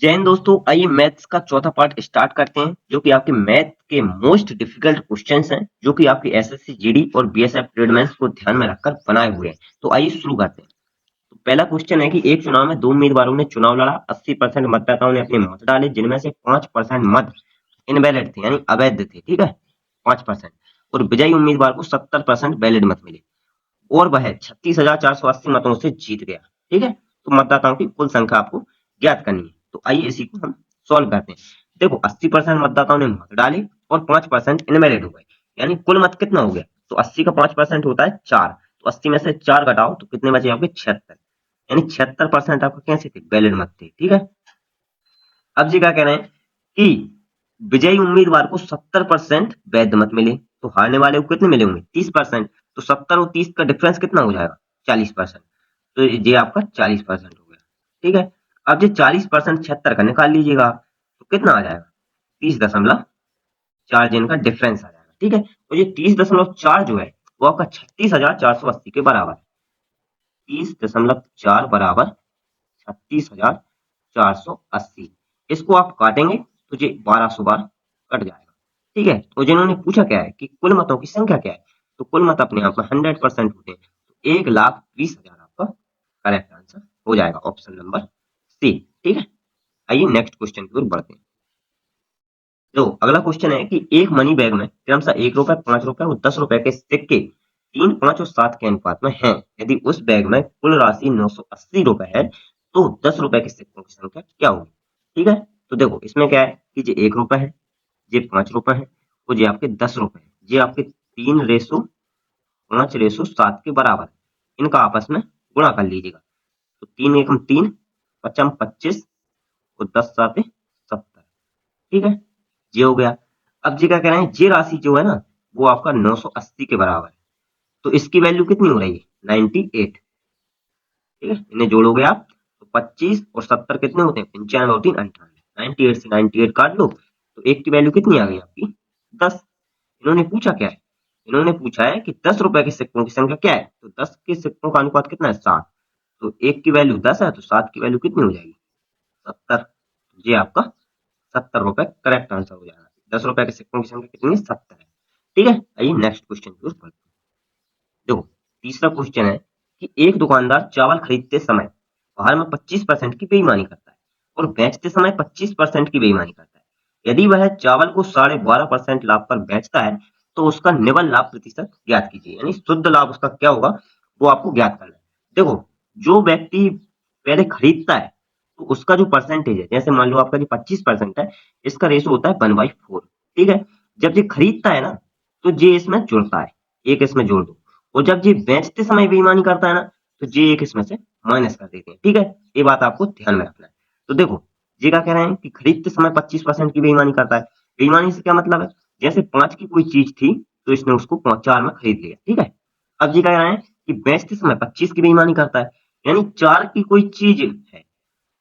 जय हिंद दोस्तों, आइए मैथ्स का चौथा पार्ट स्टार्ट करते हैं जो कि आपके मैथ के मोस्ट डिफिकल्ट क्वेश्चंस हैं जो कि आपकी एसएससी जीडी और बीएसएफ ट्रेडमेंस को ध्यान में रखकर बनाए हुए हैं। तो आइए शुरू करते हैं। तो पहला क्वेश्चन है कि एक चुनाव में दो उम्मीदवारों ने चुनाव लड़ा। 80% मतदाताओं ने अपने मत डाले, जिनमें से 5% मत इनवैलिड थे यानी अवैध थे। ठीक है, 5%। और विजयी उम्मीदवार को 70% वैलिड मत मिले और वह 36,480 मतों से जीत गया। ठीक है, तो मतदाताओं की कुल संख्या आपको ज्ञात करनी है। तो आइए इसी को हम सॉल्व करते हैं। देखो, 80% मतदाताओं ने मत डाले और 5% इनवैलिड हो गए, यानी कुल मत कितना हो गया? तो 80 का 5% होता है 4। तो 80 में से 4 घटाओ तो कितने बचे आपके? 76। यानी 76% आपके कैसे थे? वैलिड मत थे। ठीक है, अब जी क्या कह रहे हैं कि विजयी उम्मीदवार को 70% वैध मत मिले, तो हारने वाले को कितने मिले होंगे? 30%। तो 70 और 30 का डिफरेंस कितना हो जाएगा? 40%। तो ये आपका 40% हो गया। ठीक है, अब ये 40% 76 का निकाल लीजिएगा तो कितना आ जाएगा? 30.4 जिनका डिफरेंस आ जाएगा। ठीक है, तो ये 30.4 जो है वो आपका 36,480 के बराबर है। 30.4 बराबर 36,480। इसको आप काटेंगे तो ये 1200 बार कट जाएगा। ठीक है, तो जिन्होंने पूछा क्या है कि कुल मतों की संख्या क्या है, तो कुल मत अपने आप में 100% होते हैं। तो 1,20,000 आपका करेक्ट आंसर हो जाएगा, ऑप्शन नंबर सी। ठीक है, आइए नेक्स्ट क्वेश्चन की ओर बढ़ते हैं। तो अगला क्वेश्चन है कि एक मनी बैग में क्रमशः 1 रुपए, 5 रुपए और 10 रुपए के सिक्के 3, 5 और 7 के अनुपात में हैं। यदि उस बैग में कुल राशि 980 रुपए है तो 10 रुपए के सिक्कों की संख्या क्या होगी? ठीक है, तो देखो इसमें क्या है कि ये 1 रुपए है, ये 5 रुपए है और ये आपके 10 रुपए है। ये आपके 3:5:7 के बराबर है। इनका आपस में गुणा कर लीजिएगा। तो 3 एकम 3, पचम 25 और 10 7 70। ठीक है, ये हो गया। अब जी क्या कह रहे हैं, ये राशि जो है ना वो आपका 980 के बराबर है। तो इसकी वैल्यू कितनी हो रही है? 98। ठीक है, इन्हें जोड़ोगे आप तो 25 और 70 कितने होते हैं? 95 और 3 98। 98 से 98 काट लो तो एक की वैल्यू कितनी आ गई आपकी? 10। इन्होंने पूछा क्या है? इन्होंने पूछा है कि 10 रुपए के सिक्कों की संख्या क्या है, तो 10 के सिक्कों का अनुपात कितना है? 7। तो एक की वैल्यू 10 है तो 7 की वैल्यू कितनी हो जाएगी? 70। ये आपका 70 रुपए करेक्ट आंसर हो जाएगा। 10 रुपए के सिक्कों की संख्या कितनी है? 70 है। ठीक है, आइए नेक्स्ट क्वेश्चन की ओर बढ़ते हैं। देखो, तीसरा क्वेश्चन है कि एक दुकानदार चावल खरीदते समय बाहर में 25% की बेईमानी करता है और बेचते समय 25% की बेईमानी करता है। यदि वह चावल को 12.5% लाभ पर बेचता है तो उसका निवल लाभ प्रतिशत ज्ञात कीजिए, यानी शुद्ध लाभ उसका क्या होगा वो आपको ज्ञात करना है। देखो, जो व्यक्ति पहले खरीदता है तो उसका जो परसेंटेज है, जैसे मान लो आपका जो 25% है, इसका रेशो होता है 1/4। ठीक है, जब ये खरीदता है ना तो ये इसमें जुड़ता है, एक इसमें जोड़ दो। और जब ये बेचते समय बेईमानी करता है ना तो ये एक इसमें से माइनस कर देते हैं। ठीक है, ये बात आपको ध्यान में रखना है। तो देखो, ये क्या कह रहे हैं कि खरीदते समय 25% की बेईमानी करता है। बेईमानी से क्या मतलब है? जैसे 5 की कोई चीज थी तो इसने उसको 4 में खरीद लिया। ठीक है, अब ये कह रहे हैं कि बेचते समय 25 की बेईमानी करता है, यानी 4 की कोई चीज है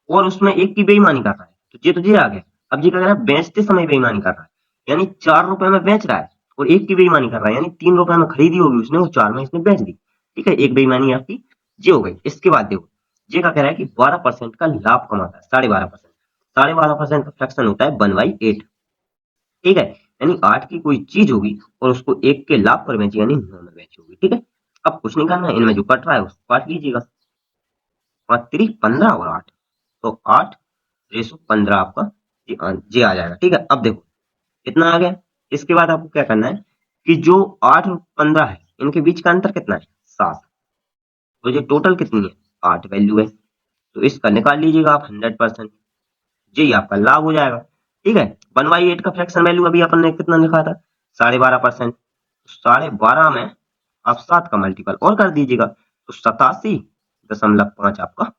और उसमें एक की बेईमानी कर रहा है। तो ये तो ये आ गया। अब ये क्या कर रहा है? बेचते समय बेईमानी कर रहा है, यानी 4 रुपए में बेच रहा है और एक की बेईमानी कर रहा है, यानी 3 रुपए में खरीदी होगी उसने, वो 4 में इसने बेच दी। ठीक है, एक बेईमानी आपकी ये हो गई। इसके बाद देखो, ये क्या कह रहा है कि 12% का लाभ कमाता है, 12.5%। 12.5% का फ्रैक्शन होता है 1/8। ठीक है, यानी 8 की कोई चीज होगी और उसको एक के लाभ पर बेची, यानी 9 में बेची होगी। ठीक है, अब कुछ नहीं करना है, इनमें जो कट रहा है उसको काट लीजिएगा। 5 3 15 और 8, तो 8:15 आपका ये आ जाएगा। ठीक है, अब देखो इतना आ गया। इसके बाद आपको क्या करना है कि जो 8 और 15 है इनके बीच का अंतर कितना है? 7। तो ये टोटल कितनी है? 8 वैल्यू है। तो इसका निकाल लीजिएगा आप 100%, यही आपका लाभ हो जाएगा। ठीक है, 1/8 का फ्रैक्शन वैल्यू अभी अपन ने कितना लिखा था? 12.5%। 12.5 में आप 7 का मल्टीपल और कर दीजिएगा तो 87.5 आपका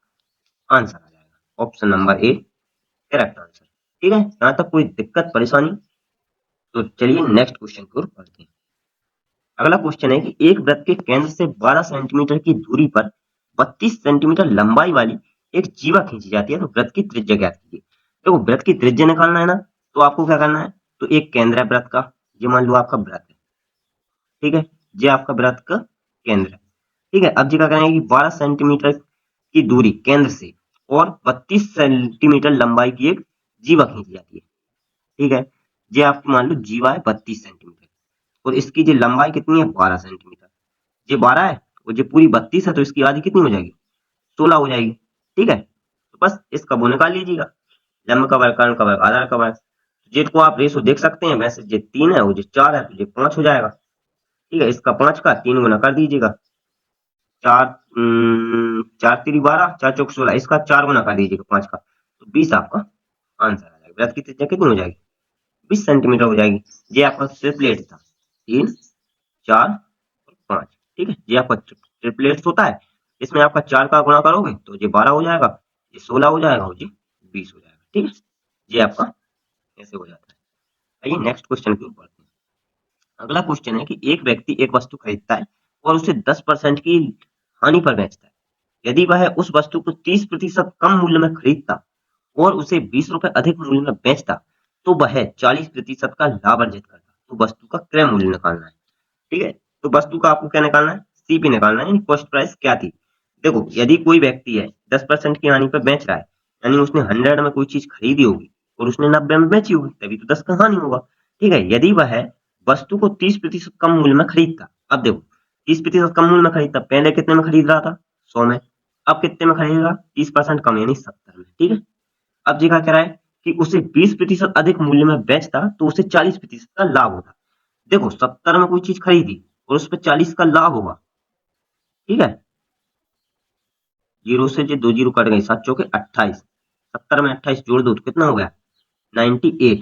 आंसर आ जाएगा। Option number A correct answer. ठीक है, यहाँ तक कोई दिक्कत परेशानी? तो चलिए नेक्स्ट क्वेश्चन की ओर बढ़ते हैं। अगला क्वेश्चन है कि एक वृत्त के केंद्र से 12 सेंटीमीटर की दूरी पर 32 सेंटीमीटर लंबाई वाली एक जीवा खींची जाती है, तो वृत्त की त्रिज्या ज्ञात कीजिए। देखो, वृत्त की त्रिज्या निकालना है ना, तो आपको क्या करना है? तो एक केंद्र है वृत्त का, ये मान लो आपका वृत्त है। ठीक है, ये आपका वृत्त का केंद्र है। ठीक है, अब जी क्या करेंगे कि 12 सेंटीमीटर की दूरी केंद्र से और 32 सेंटीमीटर लंबाई की एक जीवा खींची जाती है। ठीक है, ये आपकी मान लो जीवा है 32 सेंटीमीटर और इसकी जो लंबाई कितनी है 12 सेंटीमीटर। ये 12 है और ये पूरी 32 है, तो इसकी आधी कितनी हो जाएगी 16 हो जाएगी। ठीक है, तो बस इसका वो निकाल लीजिएगा, लंब का वर्ग कर्ण का वर्ग आधार का वर्ग। जेड को आप रेशो देख सकते हैं, वैसे जे 3 है वो जे 4 है, तो ये 5 हो जाएगा। ठीक है, इसका 5 का 3 गुना कर दीजिएगा, 4 4 3 12, 4 चौक 16, इसका 4 गुना कर दीजिएगा 5 का, तो 20 आपका आंसर आ जाएगा। वृत्त की त्रिज्या कितनी हो जाएगी 20 सेंटीमीटर हो जाएगी। ये आपका ट्रिपलेट था, 3 4 और 5। ठीक है, ये आपका ट्रिपलेट होता है, इसमें आपका 4 का गुणा करोगे तो ये 12 हो जाएगा, ये 16 हो जाएगा और ये 20 हो जाएगा। ठीक है, ये आपका ऐसे हो जाता है। आइए नेक्स्ट क्वेश्चन के ऊपर। अगला क्वेश्चन है कि एक व्यक्ति एक वस्तु खरीदता है और उसे 10% की हानि पर बेचता है। यदि वह उस वस्तु को 30% कम मूल्य में खरीदता और उसे 20 रुपए अधिक मूल्य में बेचता, तो वह 40% का लाभ अर्जित करता। तो वस्तु का क्रय मूल्य निकालना है। ठीक है, तो वस्तु का आपको क्या निकालना है, सीपी निकालना है, कॉस्ट प्राइस क्या थी। देखो, यदि कोई व्यक्ति है 10% की हानि पर बेच रहा है, यानी उसने 100 में कोई चीज खरीदी होगी और उसने 90 में बेची होगी, तभी तो 10 का हानि होगा। ठीक है, यदि वह वस्तु को 30% कम मूल्य में खरीदता, अब देखो 30% कम मूल्य में खरीदता, पहले कितने में खरीद रहा था 100 में, अब कितने में खरीदेगा 30% कम यानी 70 में। ठीक है, अब जी क्या कह रहा है कि उसे 20% अधिक मूल्य में बेचता तो उसे 40% का लाभ होता। देखो 70 में कोई चीज खरीदी और उस पर 40 का लाभ होगा। ठीक है, जीरो से जो 2 जीरो कट गई, 7 चौके 28, 70 में 28 जोड़ दो तो कितना हो गया 98।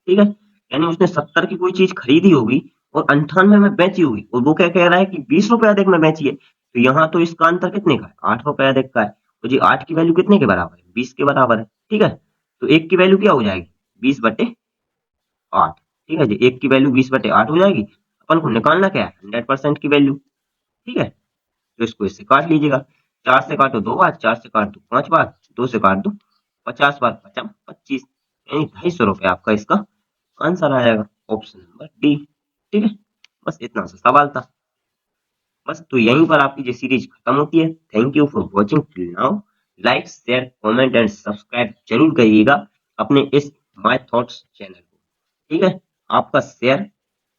ठीक है, यानी उसने 70 की कोई चीज खरीदी होगी और 98 में बेची होगी, और वो क्या कह रहा है कि 20 रुपए अधिक में बेची है, तो यहाँ तो इसका अंतर कितने का है 8 रुपए अधिक का है। तो जी 8 की वैल्यू कितने के बराबर है 20 के बराबर है। ठीक है, तो एक की वैल्यू क्या हो जाएगी 20/8। ठीक है जी, एक की वैल्यू 20/8 हो जाएगी। अपन को निकालना क्या है 100% की वैल्यू। ठीक है, तो इसको इससे काट लीजिएगा, 4 से काटो 2 बार, 4 से काट दो 5 बार, 2 से काट दो 50 बार, 50 25, यानी 250 रुपये आपका इसका आंसर आएगा, ऑप्शन नंबर डी। ठीक है, बस इतना सा सवाल था। बस तो यहीं पर आपकी ये सीरीज खत्म होती है। Thank you for watching till now. Like share comment and subscribe जरूर करिएगा अपने इस माय थॉट्स चैनल को। ठीक है, आपका शेयर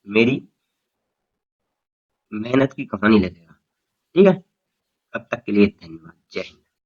मेरी मेहनत की कहानी लगेगा। ठीक है, तब तक के लिए धन्यवाद, जय हिंद।